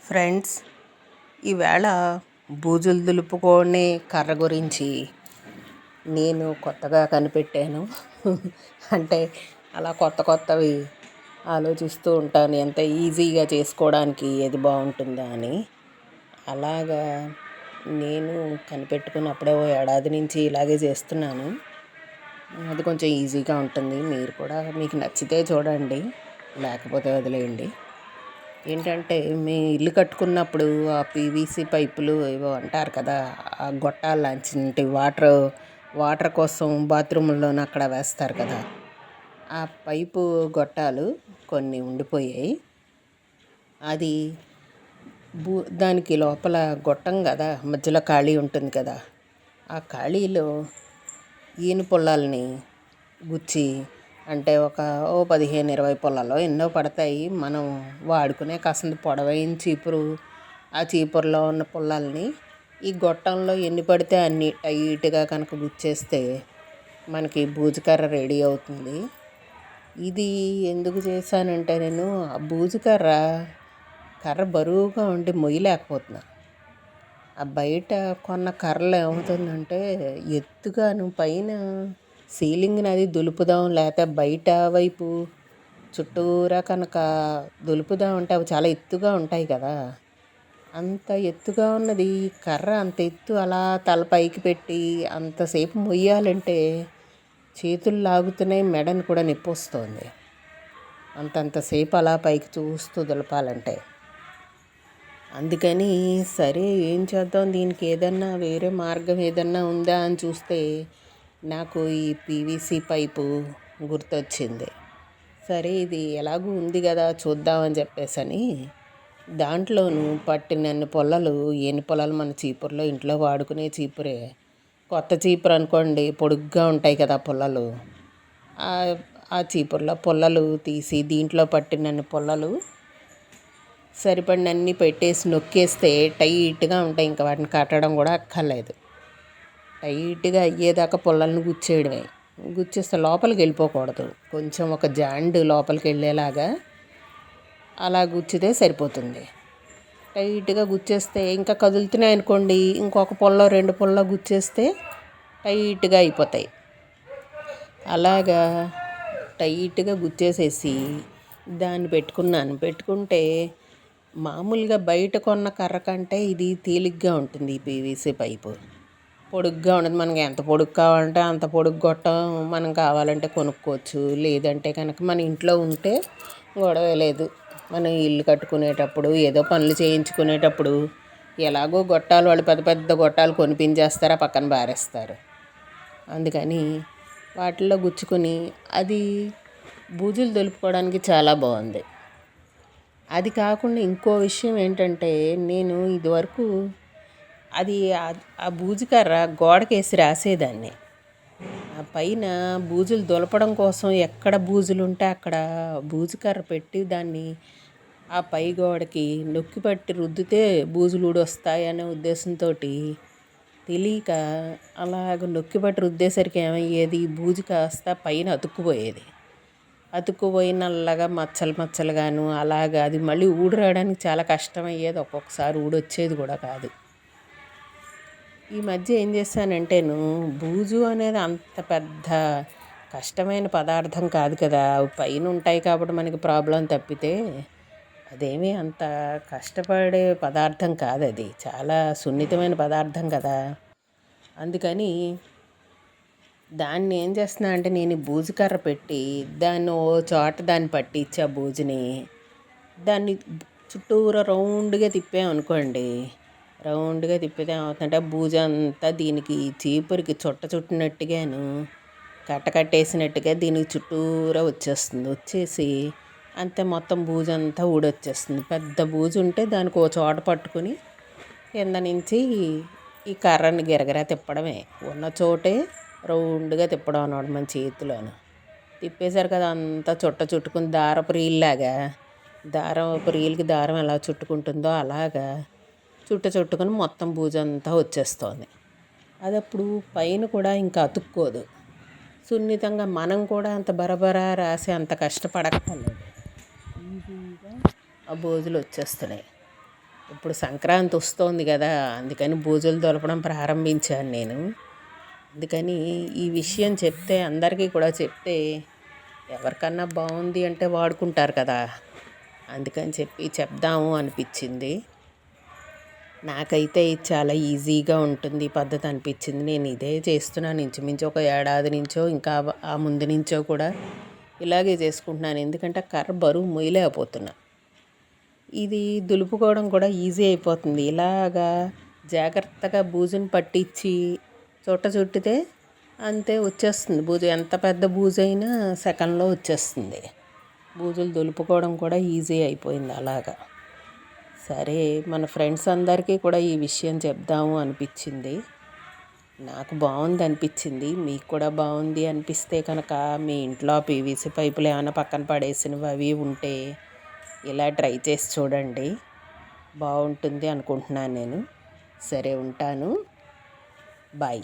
Friends, ఈవేళ బూజులు దులుపుకునే కర్ర గురించి నేను కొత్తగా కనిపెట్టాను. అంటే అలా కొత్త కొత్తవి ఆలోచిస్తూ ఉంటాను, ఎంత ఈజీగా చేసుకోవడానికి ఏది బాగుంటుందా అని. అలాగా నేను కనిపెట్టుకున్నప్పుడే ఓ ఏడాది నుంచి ఇలాగే చేస్తున్నాను. అది కొంచెం ఈజీగా ఉంటుంది. మీరు కూడా మీకు నచ్చితే చూడండి, లేకపోతే వదిలేయండి. ఏంటంటే మేము ఇల్లు కట్టుకున్నప్పుడు ఆ పీవీసీ పైపులు ఏవో అంటారు కదా, ఆ గొట్టాలు లాంటి వాటర్ కోసం బాత్రూముల్లోనూ అక్కడ వేస్తారు కదా, ఆ పైపు గొట్టాలు కొన్ని ఉండిపోయాయి. అది దానికి లోపల గొట్టం కదా, మధ్యలో ఖాళీ ఉంటుంది కదా, ఆ ఖాళీలో ఈను పుల్లల్ని గుచ్చి, అంటే ఒక 15-20 పుల్లలో ఎన్నో పడతాయి. మనం వాడుకునే కాసింత పొడవైన చీపురు, ఆ చీపురులో ఉన్న పుల్లల్ని ఈ గొట్టంలో ఎన్ని పడితే అన్ని టైట్గా కనుక గుచ్చేస్తే మనకి బూజుకర్ర రెడీ అవుతుంది. ఇది ఎందుకు చేశానంటే, నేను ఆ కర్ర బరువుగా ఉండి మొయ్యలేకపోతున్నా. ఆ బయట కొన్న కర్రలు ఏమవుతుందంటే, ఎత్తుగాను పైన సీలింగ్ని అది దులుపుదాం, లేకపోతే బయట వైపు చుట్టూరా కనుక దులుపుదాం అంటే అవి చాలా ఎత్తుగా ఉంటాయి కదా. అంత ఎత్తుగా ఉన్నది కర్ర, అంత ఎత్తు అలా తల పైకి పెట్టి అంతసేపు మొయ్యాలంటే చేతులు లాగుతున్నాయి, మెడని కూడా నొప్పి వస్తుంది. అంతంతసేపు అలా పైకి చూస్తూ దులపాలంటే. అందుకని సరే ఏం చేద్దాం, దీనికి ఏదన్నా వేరే మార్గం ఏదన్నా ఉందా అని చూస్తే నాకు ఈ పీవీసీ పైపు గుర్తొచ్చింది. సరే ఇది ఎలాగూ ఉంది కదా, చూద్దామని చెప్పేసని దాంట్లోనూ పట్టినన్ని పుల్లలు, ఎన్ని పుల్లలు మన చీపురులో ఇంట్లో వాడుకునే చీపురే, కొత్త చీపురు అనుకోండి పొడుగ్గా ఉంటాయి కదా పుల్లలు, ఆ చీపురులో పుల్లలు తీసి దీంట్లో పట్టినన్ని పుల్లలు సరిపడినన్ని పెట్టేసి నొక్కేస్తే టైట్గా ఉంటాయి. ఇంకా వాటిని కట్టడం కూడా అక్కర్లేదు. టైట్గా అయ్యేదాకా పుల్లలను గుచ్చేయడమే. గుచ్చేస్తే లోపలికి వెళ్ళిపోకూడదు, కొంచెం ఒక జాండ్ లోపలికి వెళ్ళేలాగా అలా గుచ్చితే సరిపోతుంది. టైట్గా గుచ్చేస్తే ఇంకా కదులుతున్నాయి అనుకోండి, ఇంకొక పుల్ల 2 పుల్ల గుచ్చేస్తే టైట్గా అయిపోతాయి. అలాగా టైట్గా గుచ్చేసేసి దాన్ని పెట్టుకుంటే మామూలుగా బయట కొన్న కర్ర కంటే ఇది తేలిగ్గా ఉంటుంది. ఈ పీవీసీ పైపు పొడుగ్గా ఉండదు. మనకి ఎంత పొడుగు కావాలంటే అంత పొడుగు గొట్టం మనం కావాలంటే కొనుక్కోవచ్చు. లేదంటే కనుక మన ఇంట్లో ఉంటే గొడవే లేదు. మనం ఇల్లు కట్టుకునేటప్పుడు, ఏదో పనులు చేయించుకునేటప్పుడు ఎలాగో గొట్టాలు వాళ్ళు పెద్ద పెద్ద గొట్టాలు కొనిపించేస్తారు, ఆ పక్కన బారేస్తారు. అందుకని వాటిల్లో గుచ్చుకొని అది బూజులు దులుపుకోవడానికి చాలా బాగుంది. అది కాకుండా ఇంకో విషయం ఏంటంటే, నేను ఇదివరకు అది ఆ బూజుకర్ర గోడకేసి రాసేదాన్ని. ఆ పైన బూజులు దులపడం కోసం ఎక్కడ బూజులు ఉంటే అక్కడ బూజుకర్ర పెట్టి దాన్ని ఆ పై గోడకి నొక్కి పట్టి రుద్దితే బూజులు ఊడొస్తాయి అనే ఉద్దేశంతో తెలియక అలాగ నొక్కి పట్టి రుద్దేసరికి ఏమయ్యేది, బూజు కాస్త పైన అతుక్కుపోయి నల్లగా మచ్చలుగాను అలాగా అది మళ్ళీ ఊడి రావడానికి చాలా కష్టమయ్యేది. ఒక్కొక్కసారి ఊడొచ్చేది కూడా కాదు. ఈ మధ్య ఏం చేశానంటేను, బూజు అనేది అంత పెద్ద కష్టమైన పదార్థం కాదు కదా, అవి పైన ఉంటాయి కాబట్టి మనకి ప్రాబ్లం తప్పితే అదేమీ అంత కష్టపడే పదార్థం కాదు. అది చాలా సున్నితమైన పదార్థం కదా. అందుకని దాన్ని ఏం చేస్తున్నా అంటే, నేను బూజు కర్ర పెట్టి దాన్ని ఓ చోట దాన్ని పట్టించి ఆ బూజుని దాన్ని చుట్టూరా రౌండ్గా తిప్పామనుకోండి, రౌండ్గా తిప్పితే ఏమవుతుందంటే ఆ బూజు అంతా దీనికి చీపురికి చుట్టినట్టుగాను కట్టేసినట్టుగా దీనికి చుట్టూరా వచ్చేసి అంతే మొత్తం బూజు అంతా ఊడొచ్చేస్తుంది. పెద్ద బూజు ఉంటే దానికి ఓ చోట పట్టుకుని కింద నుంచి ఈ కర్రని గిరగిరా తిప్పడమే, ఉన్న చోటే రౌండ్గా తిప్పడం అన్నమాట. మన చేతిలోను తిప్పేశారు కదా, అంతా చుట్టుకుని దారపు రీల్కి దారం ఎలా చుట్టుకుంటుందో అలాగా చుట్టుకుని మొత్తం బూజంతా వచ్చేస్తుంది. అది అప్పుడు పైన కూడా ఇంకా అతుక్కోదు. సున్నితంగా మనం కూడా అంత బరబరా రాసి అంత కష్టపడక్కర్లేదు, ఈజీగా ఆ బూజులు వచ్చేస్తున్నాయి. ఇప్పుడు సంక్రాంతి వస్తోంది కదా, అందుకని బూజులు దులపడం ప్రారంభించాను నేను. అందుకని ఈ విషయం చెప్తే అందరికీ కూడా చెప్తే ఎవరికన్నా బాగుంది అంటే వాడుకుంటారు కదా, అందుకని చెప్పి చెప్దాము అనిపించింది. నాకైతే ఇది చాలా ఈజీగా ఉంటుంది ఈ పద్ధతి అనిపించింది. నేను ఇదే చేస్తున్నాను ఇంచుమించు ఒక ఏడాది నుంచో, ఇంకా ఆ ముందు నుంచో కూడా ఇలాగే చేసుకుంటున్నాను. ఎందుకంటే కర్ర బరువు మొయ్యలేకపోతున్నా. ఇది దులుపుకోవడం కూడా ఈజీ అయిపోతుంది. ఇలాగా జాగ్రత్తగా బూజుని పట్టించి చుట్టితే అంతే వచ్చేస్తుంది. బూజు ఎంత పెద్ద బూజు అయినా సెకండ్లో వచ్చేస్తుంది. బూజులు దులుపుకోవడం కూడా ఈజీ అయిపోయింది అలాగా. సరే, మన ఫ్రెండ్స్ అందరికీ కూడా ఈ విషయం చెప్దాము అనిపించింది. నాకు బాగుంది అనిపించింది. మీకు కూడా బాగుంది అనిపిస్తే కనుక మీ ఇంట్లో పీవీసీ పైపులు ఏమైనా పక్కన పడేసినవి అవి ఉంటే ఇలా ట్రై చేసి చూడండి, బాగుంటుంది అనుకుంటున్నాను నేను. సరే, ఉంటాను. బాయ్.